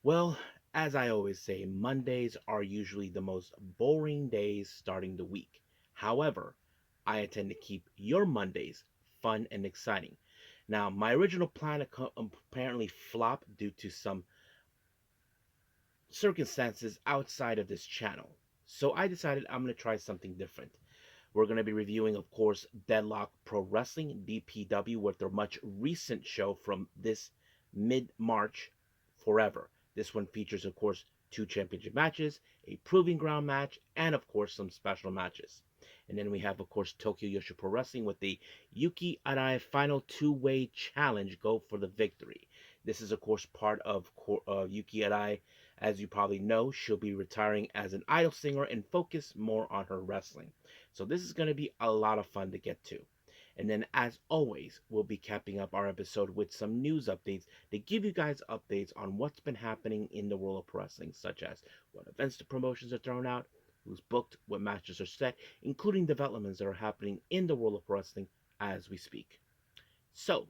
Well, as I always say, Mondays are usually the most boring days starting the week. However, I intend to keep your Mondays fun and exciting. Now, my original plan apparently flopped due to some circumstances outside of this channel. So I decided I'm going to try something different. We're going to be reviewing, of course, Deadlock Pro Wrestling, DPW, with their much recent show from this mid March, Forever. This one features, of course, two championship matches, a proving ground match, and, of course, some special matches. And then we have, of course, Tokyo Joshi Pro Wrestling with the Yuki Arai Final two-way challenge, Go for the Victory. This is, of course, part of Yuki Arai. As you probably know, she'll be retiring as an idol singer and focus more on her wrestling. So this is going to be a lot of fun to get to. And then, as always, we'll be capping up our episode with some news updates to give you guys updates on what's been happening in the world of pro wrestling, such as what events the promotions are thrown out, who's booked, what matches are set, including developments that are happening in the world of pro wrestling as we speak. So,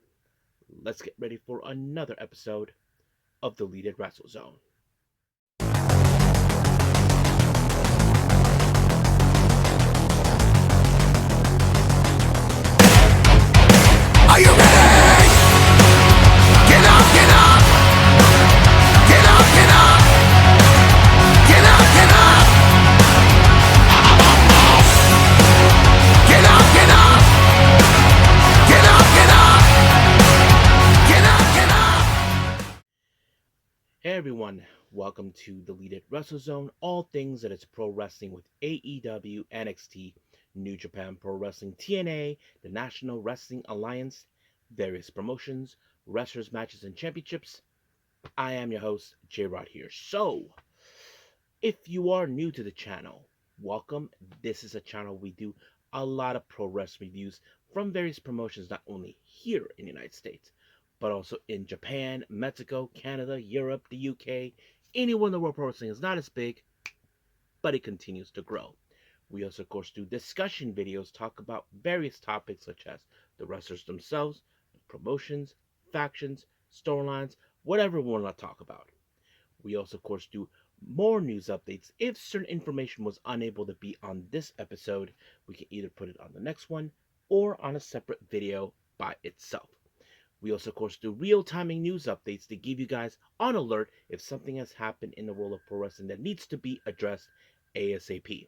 let's get ready for another episode of the Deleted Wrestle Zone. Are you ready? Get up, get up! Get up, get up! Get up, get up! Get up, get up! Get up, get up! Get up, get up! Hey everyone, welcome to the Deleted Wrestle Zone, all things that is pro wrestling with AEW, NXT, New Japan Pro Wrestling, TNA, the National Wrestling Alliance, various promotions, wrestlers, matches, and championships. I am your host, J Rod here. So, if you are new to the channel, welcome. This is a channel we do a lot of pro wrestling reviews from various promotions, not only here in the United States, but also in Japan, Mexico, Canada, Europe, the UK, anywhere in the world pro wrestling is not as big, but it continues to grow. We also, of course, do discussion videos, talk about various topics such as the wrestlers themselves, promotions, factions, storylines, whatever we want to talk about. We also, of course, do more news updates. If certain information was unable to be on this episode, we can either put it on the next one or on a separate video by itself. We also, of course, do real-timing news updates to give you guys on alert if something has happened in the world of pro wrestling that needs to be addressed ASAP.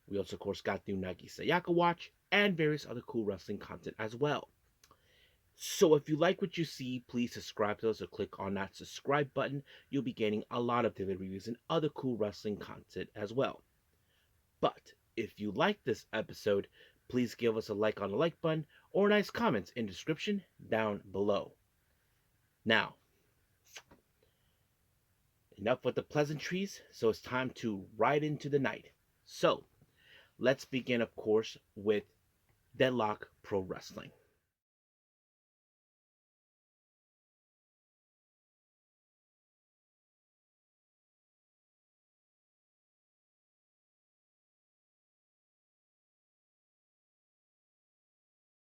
We also, of course, got the Unagi Sayaka Watch and various other cool wrestling content as well. So if you like what you see, please subscribe to us or click on that subscribe button. You'll be getting a lot of daily reviews and other cool wrestling content as well. But if you like this episode, please give us a like on the like button or nice comments in the description down below. Now, enough with the pleasantries, so it's time to ride into the night. So, let's begin, of course, with Deadlock Pro Wrestling.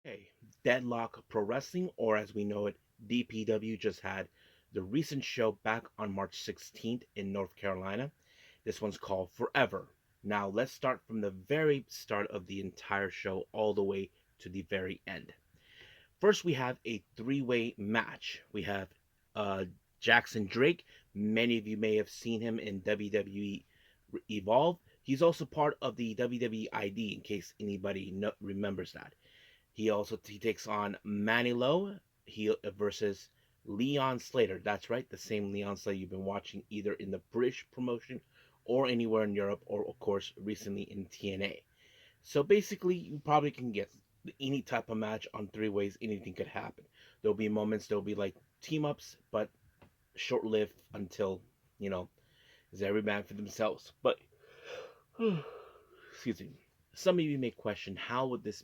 Okay, Deadlock Pro Wrestling, or as we know it, DPW, just had the recent show back on March 16th in North Carolina. This one's called Forever. Now, let's start from the very start of the entire show all the way to the very end. First, we have a three-way match. We have Jackson Drake. Many of you may have seen him in WWE Evolve. He's also part of the WWE ID, in case anybody remembers that. He takes on Manilow versus Leon Slater. That's right, the same Leon Slater you've been watching either in the British promotion or anywhere in Europe, or of course recently in TNA. So basically, you probably can get any type of match on three ways. Anything could happen. There'll be moments. There'll be like team ups, but short-lived until is every man for themselves. But excuse me. Some of you may question how would this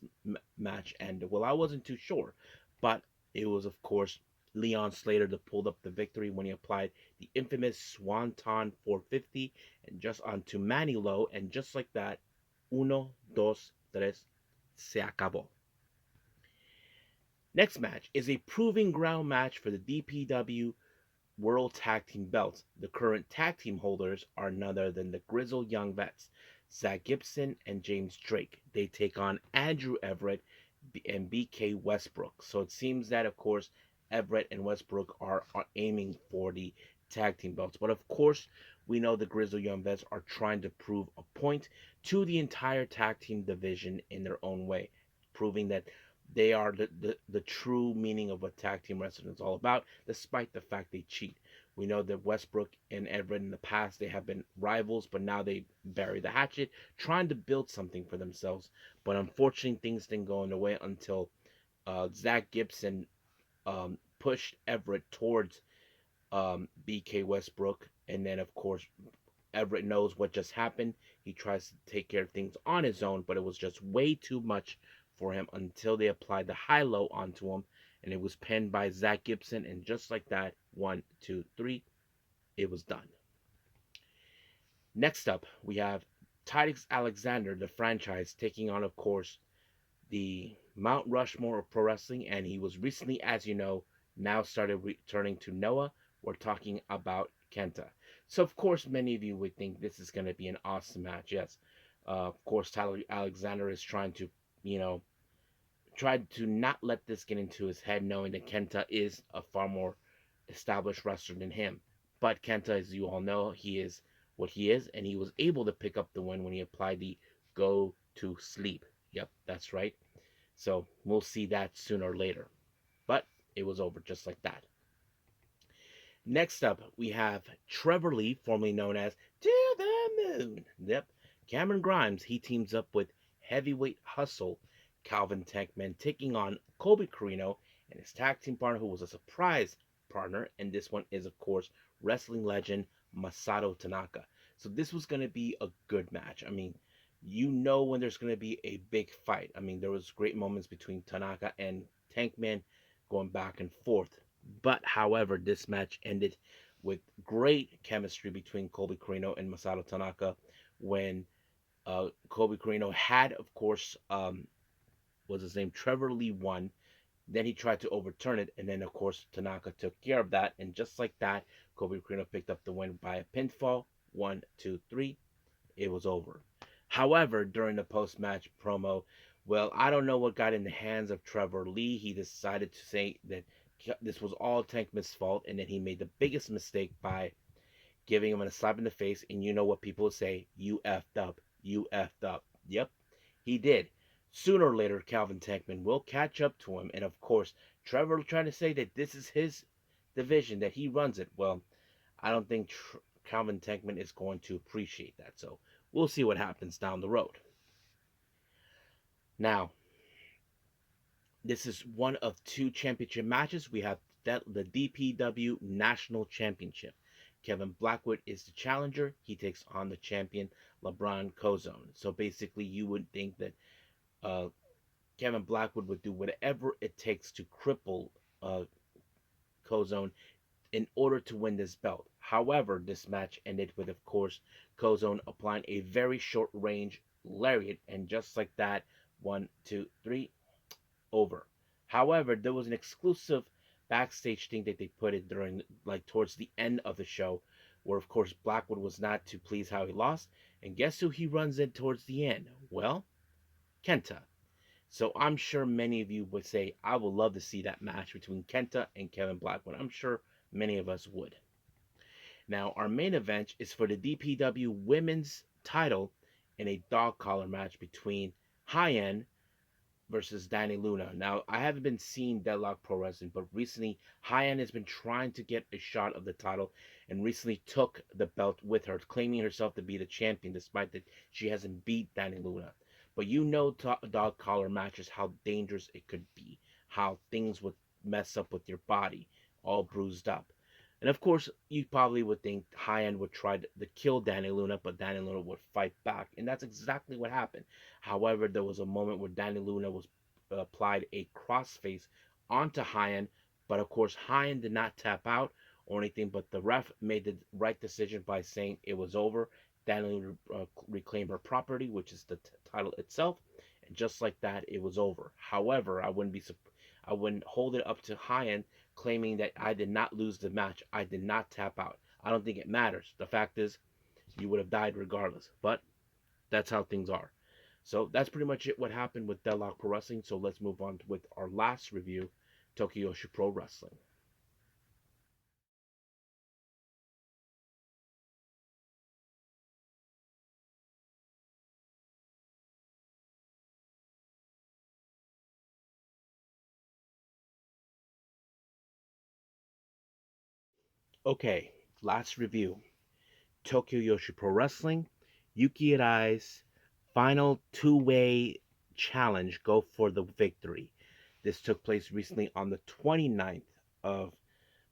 match end. Well, I wasn't too sure, but it was of course Leon Slater that pulled up the victory when he applied the infamous Swanton 450 and just onto Manny Low, and just like that, uno, dos, tres, se acabó. Next match is a proving ground match for the DPW World Tag Team belts. The current tag team holders are none other than the Grizzled Young Vets, Zach Gibson and James Drake. They take on Andrew Everett and BK Westbrook. So it seems that, of course, Everett and Westbrook are aiming for the tag team belts. But of course, we know the Grizzled Young Vets are trying to prove a point to the entire tag team division in their own way, proving that they are the true meaning of what tag team wrestling is all about, despite the fact they cheat. We know that Westbrook and Everett in the past they have been rivals, but now they bury the hatchet, trying to build something for themselves. But unfortunately, things didn't go in the way until Zach Gibson pushed Everett towards BK Westbrook, and then of course Everett knows what just happened. He tries to take care of things on his own, but it was just way too much for him until they applied the high low onto him, and it was pinned by Zach Gibson. And just like that, 1, 2, 3, it was done. Next up, we have Titus Alexander, the franchise, taking on, of course, the Mount Rushmore of pro wrestling, and he was recently, as you know, now started returning to Noah. We're talking about Kenta. So, of course, many of you would think this is going to be an awesome match. Yes, of course, Tyler Alexander is trying to, you know, try to not let this get into his head, knowing that Kenta is a far more established wrestler than him. But Kenta, as you all know, he is what he is, and he was able to pick up the win when he applied the go to sleep. Yep, that's right. So we'll see that sooner or later. But it was over just like that. Next up, we have Trevor Lee, formerly known as To the Moon. Yep. Cameron Grimes, he teams up with heavyweight hustle Calvin Tankman, taking on Colby Carino and his tag team partner, who was a surprise partner. And this one is, of course, wrestling legend Masato Tanaka. So this was going to be a good match. I mean, you know when there's going to be a big fight. I mean, there was great moments between Tanaka and Tankman going back and forth. But however, this match ended with great chemistry between Colby Carino and Masato Tanaka when Colby Carino had, of course, was his name Trevor Lee won. Then he tried to overturn it, and then of course Tanaka took care of that, and just like that, Colby Carino picked up the win by a pinfall. 1, 2, 3, it was over. However, during the post-match promo, well, I don't know what got in the hands of Trevor Lee. He decided to say that this was all Tankman's fault, and then he made the biggest mistake by giving him a slap in the face. And you know what people say: "You effed up, you effed up." Yep, he did. Sooner or later, Calvin Tankman will catch up to him, and of course, Trevor trying to say that this is his division, that he runs it. Well, I don't think Calvin Tankman is going to appreciate that. So we'll see what happens down the road. Now, this is one of two championship matches. We have the DPW National Championship. Kevin Blackwood is the challenger. He takes on the champion, LeBron Cozone. So basically, you would think that uh, Kevin Blackwood would do whatever it takes to cripple uh, Cozone in order to win this belt. However, this match ended with, of course, Cozone applying a very short range lariat, and just like that, 1, 2, 3, over. However, there was an exclusive backstage thing that they put it during, like, towards the end of the show, where, of course, Blackwood was not too pleased how he lost. And guess who he runs in towards the end? Well, Kenta. So I'm sure many of you would say, I would love to see that match between Kenta and Kevin Blackwood. I'm sure many of us would. Now, our main event is for the DPW Women's title in a dog collar match between High End versus Danny Luna. Now, I haven't been seeing Deadlock Pro Wrestling, but recently High End has been trying to get a shot of the title and recently took the belt with her, claiming herself to be the champion despite that she hasn't beat Danny Luna. But you know, dog collar matches, how dangerous it could be, how things would mess up with your body, all bruised up. And of course, you probably would think High End would try to kill Danny Luna, but Danny Luna would fight back. And that's exactly what happened. However, there was a moment where Danny Luna was applied a crossface onto High End, but of course, High End did not tap out or anything, but the ref made the right decision by saying it was over. Danny Luna reclaimed her property, which is the title itself, and just like that, it was over. However, I wouldn't hold it up to High End claiming that I did not lose the match. I did not tap out. I don't think it matters. The fact is, you would have died regardless. But that's how things are. So that's pretty much it. What happened with Deadlock Pro Wrestling. So let's move on with our last review, Tokyo Joshi Pro Wrestling. Okay, last review. Tokyo Joshi Pro Wrestling, Yuki Arai's final two-way challenge go for the victory. This took place recently on the 29th of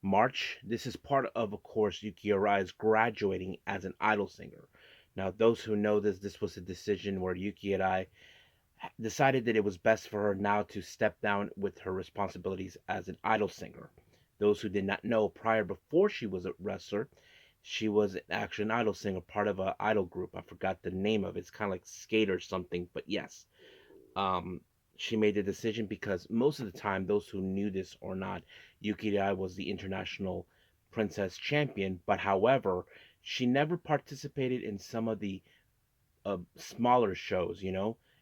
March. This is part of course, Yuki Arai's graduating as an idol singer. Now, those who know this was a decision where Yuki Arai decided that it was best for her now to step down with her responsibilities as an idol singer. Those who did not know, prior before she was a wrestler, she was actually an idol singer, part of an idol group. I forgot the name of it. It's kind of like Skate or something, but yes. Um, she made the decision because most of the time, those who knew this or not, Yuki Rai was the international princess champion. But however, she never participated in some of the smaller shows,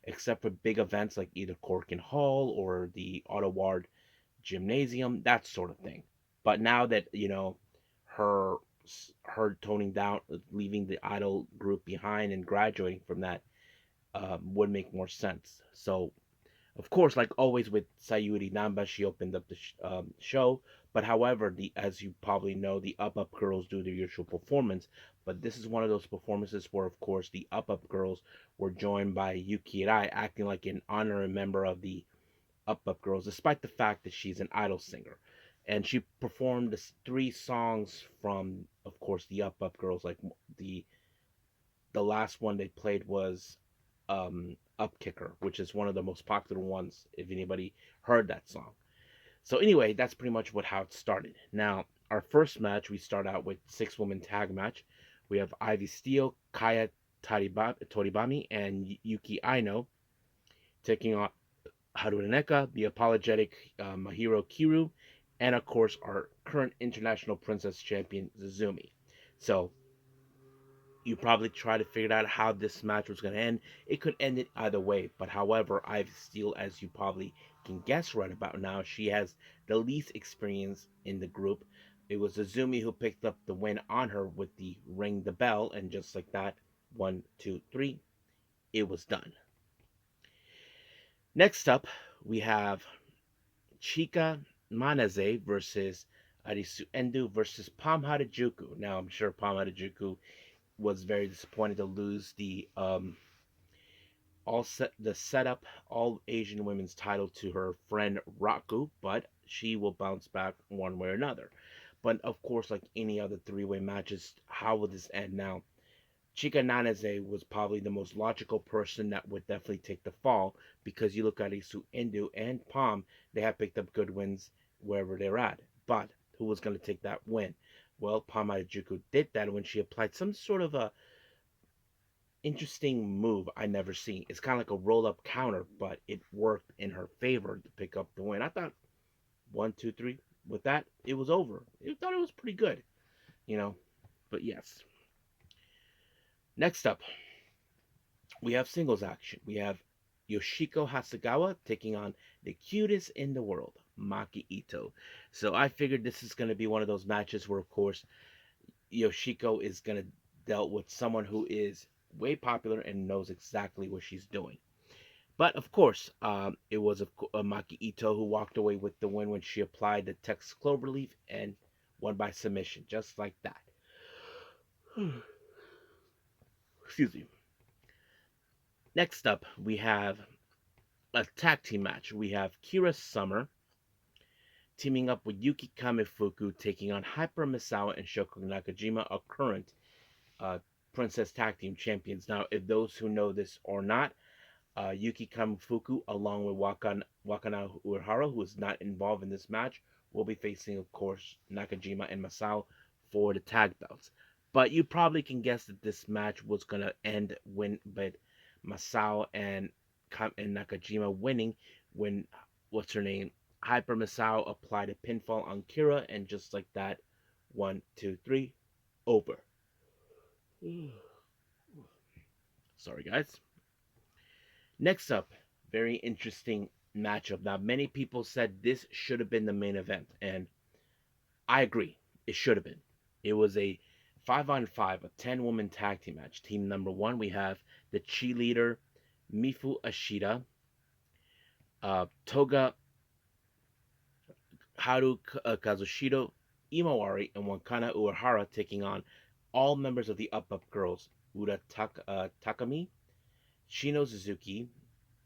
except for big events like either Cork and Hall or the Ottawa Gymnasium, that sort of thing. But now that her her toning down, leaving the idol group behind and graduating from that would make more sense. So of course, like always with Sayuri Namba, she opened up the show. But however, the as you probably know, the Up Girls do their usual performance. But this is one of those performances where, of course, the Up Girls were joined by Yuki Rai, acting like an honorary member of the Up Girls, despite the fact that she's an idol singer. And she performed three songs from, of course, the Up Girls. Like the the last one they played was Up Kicker, which is one of the most popular ones if anybody heard that song. So anyway, that's pretty much how it started. Now, our first match, we start out with six-woman tag match. We have Ivy Steele, Kaya Toribami, and Yuki Aino taking on Haru Neka, the apologetic Mahiro Kiru, and of course our current international princess champion Zuzumi. So you probably try to figure out how this match was going to end. It could end it either way, but however, Ivy Steele, as you probably can guess right about now, she has the least experience in the group. It was Azumi who picked up the win on her with the ring the bell, and just like that, one, two, three, it was done. Next up, we have Chika Manaze versus Arisu Endo versus Pam Harajuku. Now, I'm sure Pam Harajuku was very disappointed to lose the setup all Asian women's title to her friend Raku, but she will bounce back one way or another. But of course, like any other three-way matches, how will this end now? Chika Nanaze was probably the most logical person that would definitely take the fall because you look at Isu Indu and Palm, they have picked up good wins wherever they're at. But who was going to take that win? Well, Palm Juku did that when she applied some sort of a interesting move I never seen. It's kind of like a roll up counter, but it worked in her favor to pick up the win. I thought one, two, three. With that, it was over. I thought it was pretty good, you know. But yes. Next up, we have singles action. We have Yoshiko Hasegawa taking on the cutest in the world, Maki Ito. So I figured this is going to be one of those matches where, of course, Yoshiko is going to deal with someone who is way popular and knows exactly what she's doing. But of course, it was Maki Ito who walked away with the win when she applied the Texas Cloverleaf and won by submission, just like that. Excuse me. Next up, we have a tag team match. We have Kira Summer teaming up with Yuki Kamifuku taking on Hyper Misawa and Shoko Nakajima, a current Princess Tag Team champions. Now, if those who know this or not, Yuki Kamifuku, along with Wakana Uehara, who is not involved in this match, will be facing, of course, Nakajima and Masao for the tag belts. But you probably can guess that this match was gonna end with Masao and Nakajima winning when what's her name Hyper Misao applied a pinfall on Kira, and just like that, 1, 2, 3, over. Sorry, guys. Next up, very interesting matchup. Now, many people said this should have been the main event, and I agree. It should have been. It was a 5-on-5, a 10-woman tag team match. Team number one, we have the cheerleader Mifu Ashida, Toga Haru Kazushiro Imawari, and Wakana Uehara taking on all members of the Up Up Girls, Takami, Shino Suzuki,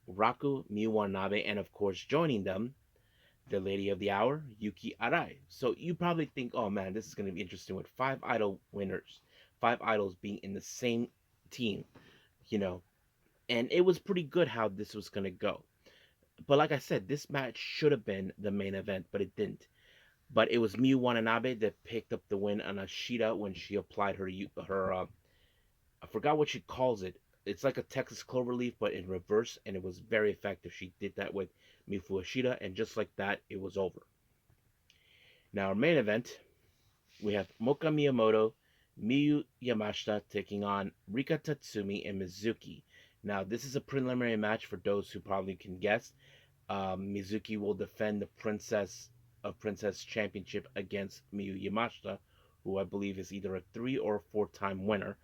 Raku Miwanabe, and of course joining them, the lady of the hour, Yuki Arai. So you probably think, oh man, this is going to be interesting with five idol winners, five idols being in the same team, you know. And it was pretty good how this was going to go. But like I said, this match should have been the main event, but it didn't. But it was Miyu Watanabe that picked up the win on Ashida when she applied her I forgot what she calls it. It's like a Texas cloverleaf, but in reverse, and it was very effective. She did that with Mifu Ashida, and just like that, it was over. Now, our main event, we have Moka Miyamoto, Miyu Yamashita taking on Rika Tatsumi and Mizuki. Now, this is a preliminary match for those who probably can guess. Mizuki will defend the Princess Championship against Miyu Yamashita, who I believe is either a 3 or 4 time winner,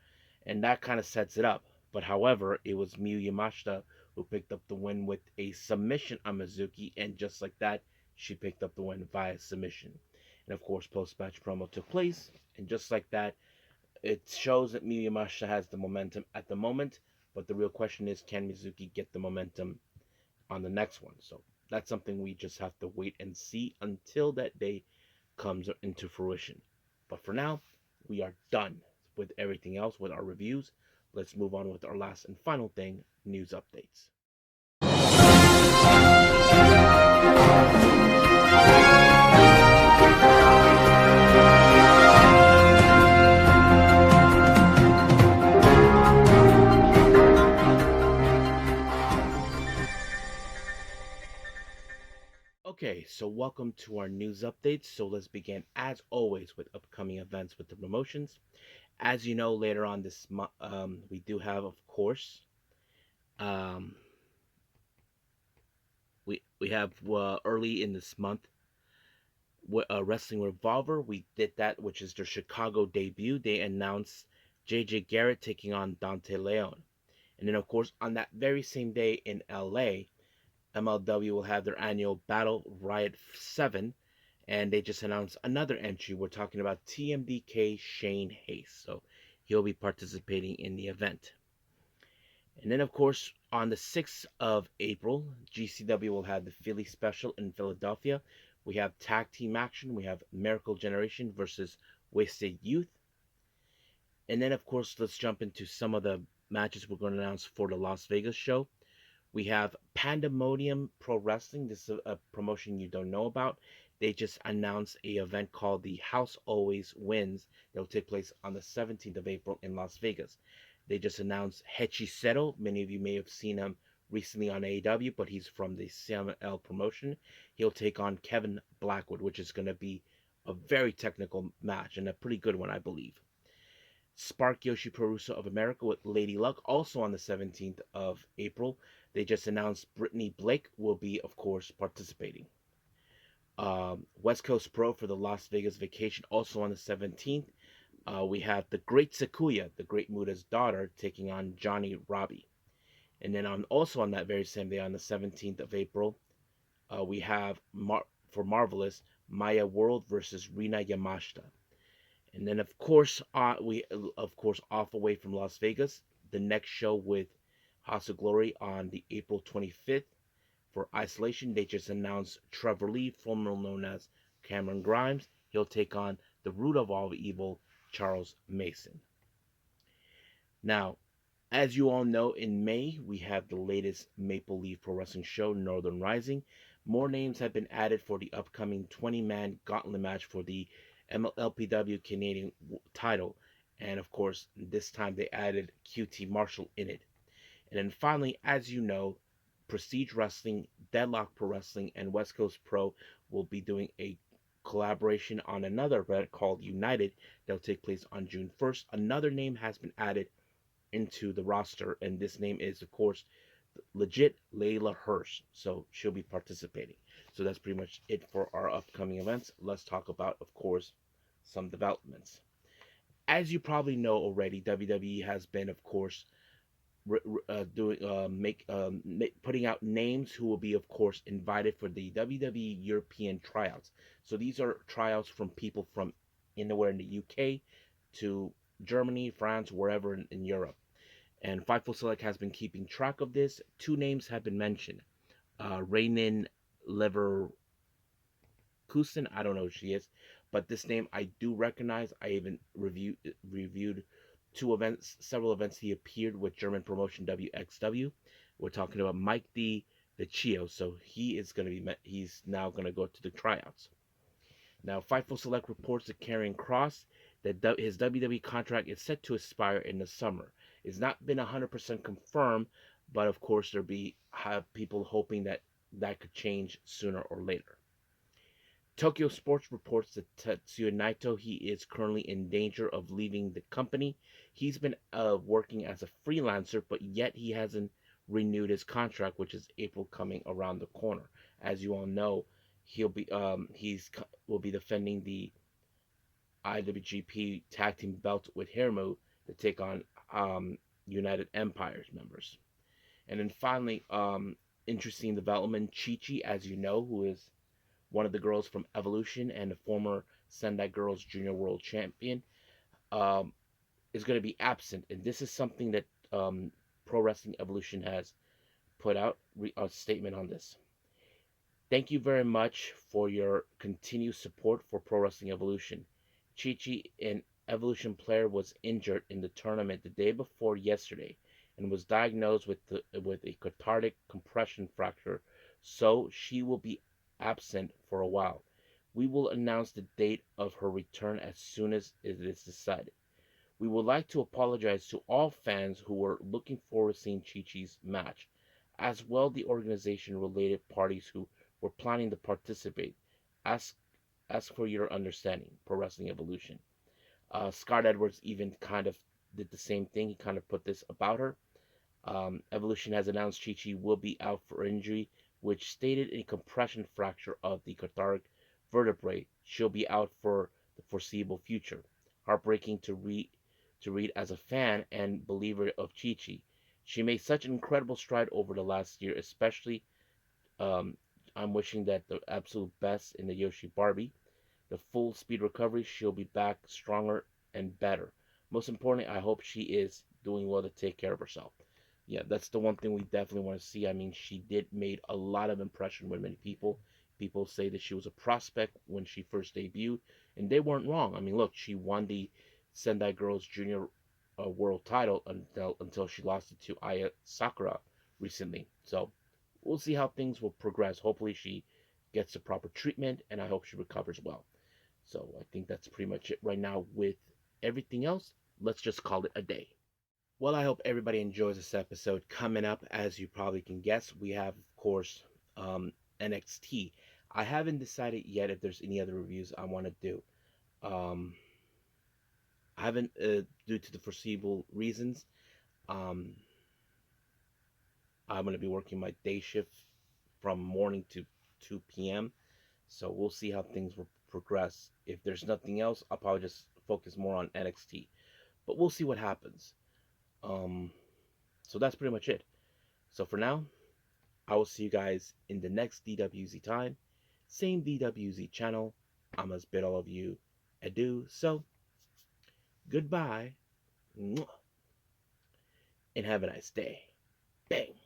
and that kind of sets it up. But however, it was Miyu Yamashita who picked up the win with a submission on Mizuki, and just like that, she picked up the win via submission. And of course, post-match promo took place, and just like that, it shows that Miyu Yamashita has the momentum at the moment. But the real question is, can Mizuki get the momentum on the next one? So that's something we just have to wait and see until that day comes into fruition. But for now, we are done with everything else with our reviews. Let's move on with our last and final thing, news updates. Okay, so welcome to our news updates. So let's begin, as always, with upcoming events with the promotions. As you know, later on this month, we do have, of course, um, we have early in this month, Wrestling Revolver. We did that, which is their Chicago debut. They announced JJ Garrett taking on Dante Leon. And then, of course, on that very same day in LA, MLW will have their annual Battle Riot 7, and they just announced another entry. We're talking about TMDK Shane Hayes. So he'll be participating in the event. And then, of course, on the 6th of April, GCW will have the Philly Special in Philadelphia. We have tag team action. We have Miracle Generation versus Wasted Youth. And then, of course, let's jump into some of the matches we're going to announce for the Las Vegas show. We have Pandemonium Pro Wrestling. This is a promotion you don't know about. They just announced a event called the House Always Wins that will take place on the 17th of April in Las Vegas. They just announced Hechicero. Many of you may have seen him recently on AEW, but he's from the CML promotion. He'll take on Kevin Blackwood, which is going to be a very technical match and a pretty good one, I believe. Spark Yoshi Pro Wrestling of America with Lady Luck, also on the 17th of April. They just announced Brittany Blake will be, of course, participating. West Coast Pro for the Las Vegas vacation, also on the 17th. We have the Great Sakuya, the Great Muda's daughter, taking on Johnny Robbie. And then also on that very same day, on the 17th of April, we have for Marvelous, Maya World versus Rina Yamashita. And then we off away from Las Vegas, the next show with House of Glory on the April 25th. For Isolation, they just announced Trevor Lee, formerly known as Cameron Grimes. He'll take on the root of all evil, Charles Mason. Now, as you all know, in May, we have the latest Maple Leaf Pro Wrestling show, Northern Rising. More names have been added for the upcoming 20-man gauntlet match for the LPW Canadian title. And of course, this time they added QT Marshall in it. And then finally, as you know, Prestige Wrestling, Deadlock Pro Wrestling, and West Coast Pro will be doing a collaboration on another event called United that will take place on June 1st. Another name has been added into the roster, and this name is, of course, legit Layla Hirsch. So she'll be participating. So that's pretty much it for our upcoming events. Let's talk about, of course, some developments. As you probably know already, WWE has been, of course, doing putting out names who will be, of course, invited for the WWE European Tryouts. So these are tryouts from people from anywhere in the UK to Germany, France, wherever in Europe. And Fightful Select has been keeping track of this. Two names have been mentioned: Rainin Leverkusen. I don't know who she is, but this name I do recognize. I even reviewed two events, several events he appeared with German promotion WXW. We're talking about Mike D. the Chio, so he is going to be. He's now going to go to the tryouts. Now, Fightful Select reports that Karrion Kross that his WWE contract is set to expire in the summer. It's not been 100% confirmed, but of course there be have people hoping that that could change sooner or later. Tokyo Sports reports that Tetsuya Naito he is currently in danger of leaving the company. He's been working as a freelancer, but yet he hasn't renewed his contract, which is April coming around the corner. As you all know, he's will be defending the IWGP Tag Team belt with Hiromu to take on United Empire's members. And then finally, interesting development: Chi-Chi, as you know, who is one of the girls from Evolution and the former Sendai Girls Junior World Champion, um, is going to be absent. And this is something that Pro Wrestling Evolution has put out a statement on this. Thank you very much for your continued support for Pro Wrestling Evolution. Chi-Chi, an Evolution player, was injured in the tournament the day before yesterday and was diagnosed with a cathartic compression fracture, so she will be absent for a while. We will announce the date of her return as soon as it is decided. We would like to apologize to all fans who were looking forward to seeing Chi-Chi's match, as well the organization related parties who were planning to participate. Ask ask for your understanding. Pro Wrestling Evolution. Scott Edwards even kind of did the same thing. He kind of put this about her. Evolution has announced Chi-Chi will be out for injury, which stated a compression fracture of the cathartic vertebrae. She'll be out for the foreseeable future. Heartbreaking to read as a fan and believer of Chi-Chi. She made such an incredible stride over the last year, especially um, I'm wishing that the absolute best in the Yoshi Barbie. The full speed recovery, she'll be back stronger and better. Most importantly, I hope she is doing well to take care of herself. Yeah, that's the one thing we definitely want to see. I mean, she did made a lot of impression with many people. People say that she was a prospect when she first debuted, and they weren't wrong. I mean, look, she won the Sendai Girls Junior World Title until she lost it to Aya Sakura recently. So we'll see how things will progress. Hopefully, she gets the proper treatment, and I hope she recovers well. So I think that's pretty much it right now with everything else. Let's just call it a day. Well, I hope everybody enjoys this episode. Coming up, as you probably can guess, we have, of course, NXT. I haven't decided yet if there's any other reviews I want to do. Um, I haven't, due to the foreseeable reasons. Um, I'm going to be working my day shift from morning to 2 p.m. So we'll see how things will progress. If there's nothing else, I'll probably just focus more on NXT. But we'll see what happens. Um, so that's pretty much it. So for now, I will see you guys in the next DWZ time. Same DWZ channel. I must bid all of you adieu. So, goodbye. And have a nice day. Bang.